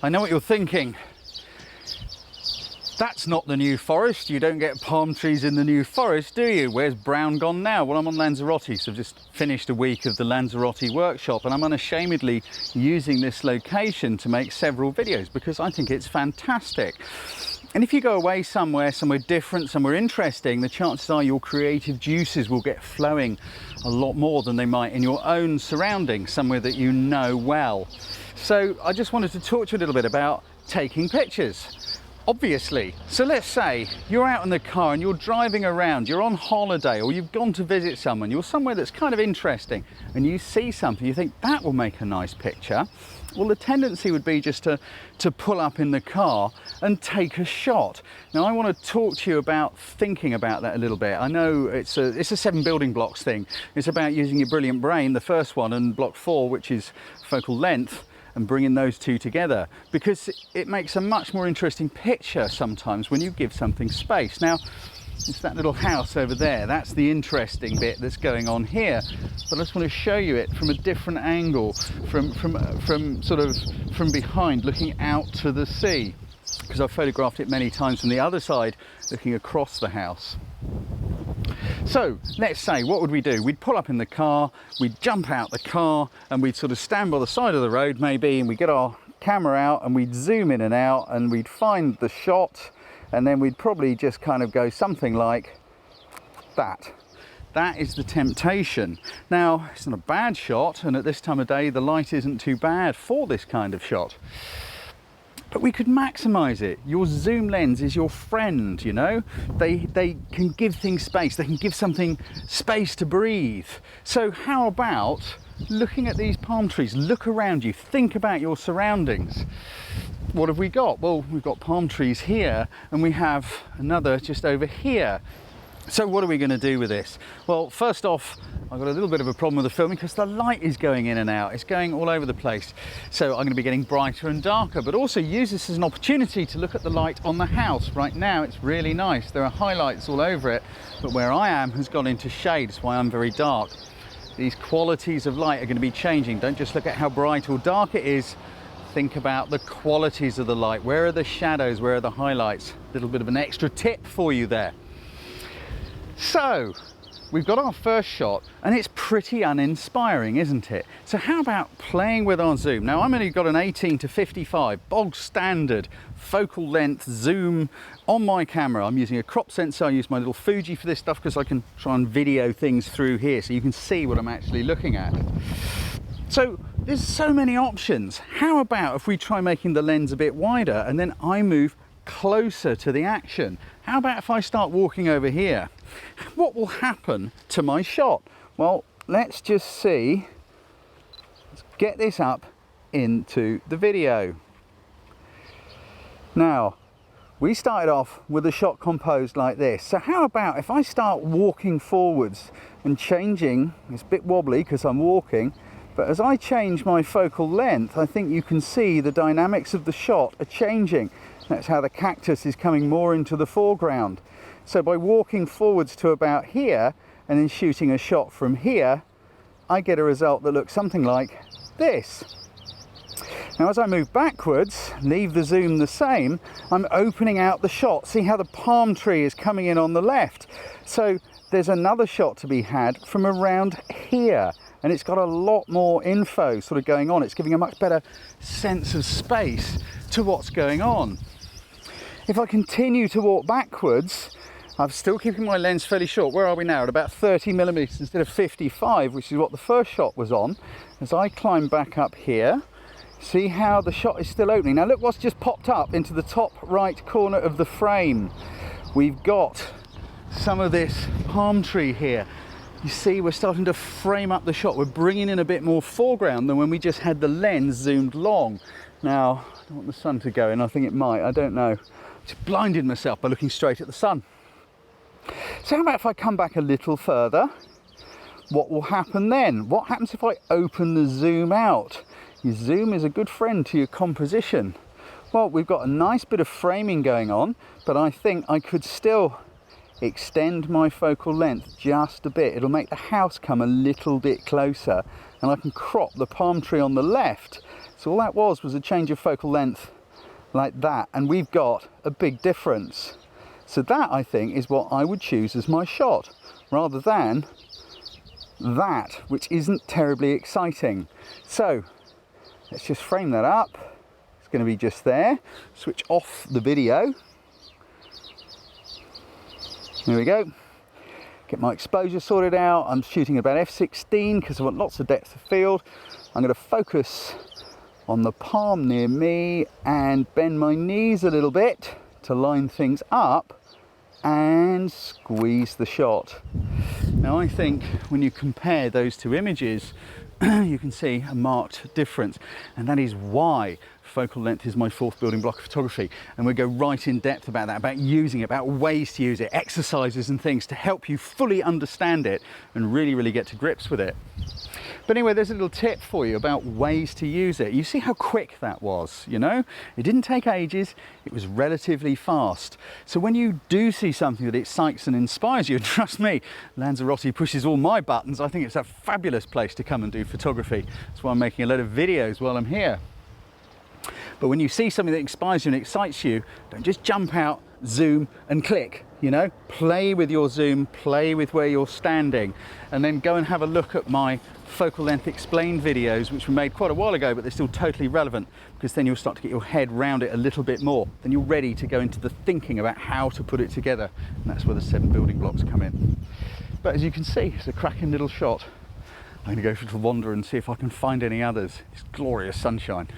I know what you're thinking. That's not the New Forest. You don't get palm trees in the New Forest, do you? Where's Browne gone now? Well, I'm on Lanzarote, so I've just finished a week of the Lanzarote workshop, and I'm unashamedly using this location to make several videos because I think it's fantastic. And if you go away somewhere different, somewhere interesting, the chances are your creative juices will get flowing a lot more than they might in your own surroundings, somewhere that you know well. So I just wanted to talk to you a little bit about taking pictures. Obviously, so let's say you're out in the car and you're driving around, you're on holiday, or you've gone to visit someone, you're somewhere that's kind of interesting, and you see something, you think that will make a nice picture. Well, the tendency would be just to pull up in the car and take a shot. Now, I want to talk to you about thinking about that a little bit. I know it's a 7 building blocks thing. It's about using your brilliant brain, the first one, and block 4, which is focal length, and bringing those two together, because it makes a much more interesting picture sometimes when you give something space. Now, it's that little house over there, that's the interesting bit that's going on here, but I just want to show you it from a different angle, from behind, looking out to the sea, because I've photographed it many times from the other side, looking across the house. So let's say, what would we do? We'd pull up in the car, we'd jump out the car, and we'd sort of stand by the side of the road maybe, and we'd get our camera out and we'd zoom in and out and we'd find the shot, and then we'd probably just kind of go something like that. That is the temptation. Now, it's not a bad shot, and at this time of day the light isn't too bad for this kind of shot. But we could maximize it. Your zoom lens is your friend, you know. They can give things space. They can give something space to breathe. So how about looking at these palm trees? Look around you. Think about your surroundings. What have we got? Well, we've got palm trees here, and we have another just over here. So what are we going to do with this? Well, first off, I've got a little bit of a problem with the filming because the light is going in and out. It's going all over the place. So I'm going to be getting brighter and darker, but also use this as an opportunity to look at the light on the house. Right now, it's really nice. There are highlights all over it, but where I am has gone into shade. That's why I'm very dark. These qualities of light are going to be changing. Don't just look at how bright or dark it is. Think about the qualities of the light. Where are the shadows? Where are the highlights? A little bit of an extra tip for you there. So, we've got our first shot, and it's pretty uninspiring, isn't it? So how about playing with our zoom? Now, I've only got an 18 to 55, bog standard focal length zoom on my camera. I'm using a crop sensor. I use my little Fuji for this stuff because I can try and video things through here so you can see what I'm actually looking at. So there's so many options. How about if we try making the lens a bit wider and then I move closer to the action? How about if I start walking over here? What will happen to my shot? Well, let's just see. Let's get this up into the video. Now, we started off with a shot composed like this. So how about if I start walking forwards and changing, it's a bit wobbly because I'm walking, but as I change my focal length, I think you can see the dynamics of the shot are changing. That's how the cactus is coming more into the foreground. So by walking forwards to about here and then shooting a shot from here, I get a result that looks something like this. Now as I move backwards, leave the zoom the same, I'm opening out the shot. See how the palm tree is coming in on the left. So there's another shot to be had from around here, and it's got a lot more info sort of going on. It's giving a much better sense of space to what's going on. If I continue to walk backwards, I'm still keeping my lens fairly short. Where are we now? At about 30 millimeters instead of 55, which is what the first shot was on. As I climb back up here, see how the shot is still opening. Now look what's just popped up into the top right corner of the frame. We've got some of this palm tree here. You see, we're starting to frame up the shot. We're bringing in a bit more foreground than when we just had the lens zoomed long. Now, I don't want the sun to go in. I think it might. I don't know. Just blinded myself by looking straight at the sun. So how about if I come back a little further? What will happen then? What happens if I open the zoom out? Your zoom is a good friend to your composition. Well, we've got a nice bit of framing going on, but I think I could still extend my focal length just a bit. It'll make the house come a little bit closer, and I can crop the palm tree on the left So all that was a change of focal length like that, and we've got a big difference. So that, I think, is what I would choose as my shot, rather than that, which isn't terribly exciting. So let's just frame that up. It's going to be just there. Switch off the video. There we go. Get my exposure sorted out. I'm shooting about f/16 because I want lots of depth of field. I'm going to focus on the palm near me and bend my knees a little bit to line things up and squeeze the shot. Now I think when you compare those two images, you can see a marked difference, and that is why focal length is my fourth building block of photography. And we go right in depth about that, about using it, about ways to use it, exercises and things to help you fully understand it and really get to grips with it. But anyway, there's a little tip for you about ways to use it. You see how quick that was, you know? It didn't take ages, it was relatively fast. So when you do see something that excites and inspires you, and trust me, Lanzarote pushes all my buttons, I think it's a fabulous place to come and do photography. That's why I'm making a load of videos while I'm here. But when you see something that inspires you and excites you, don't just jump out, zoom and click, you know? Play with your zoom, play with where you're standing, and then go and have a look at my focal length explained videos, which were made quite a while ago, but they're still totally relevant, because then you'll start to get your head round it a little bit more. Then you're ready to go into the thinking about how to put it together, and that's where the 7 building blocks come in. But as you can see, it's a cracking little shot. I'm going to go for a little wander and see if I can find any others. It's glorious sunshine.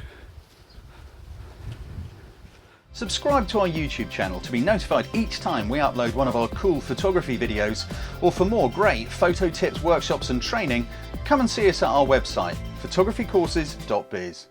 Subscribe to our YouTube channel to be notified each time we upload one of our cool photography videos, or for more great photo tips, workshops and training, come and see us at our website, photographycourses.biz.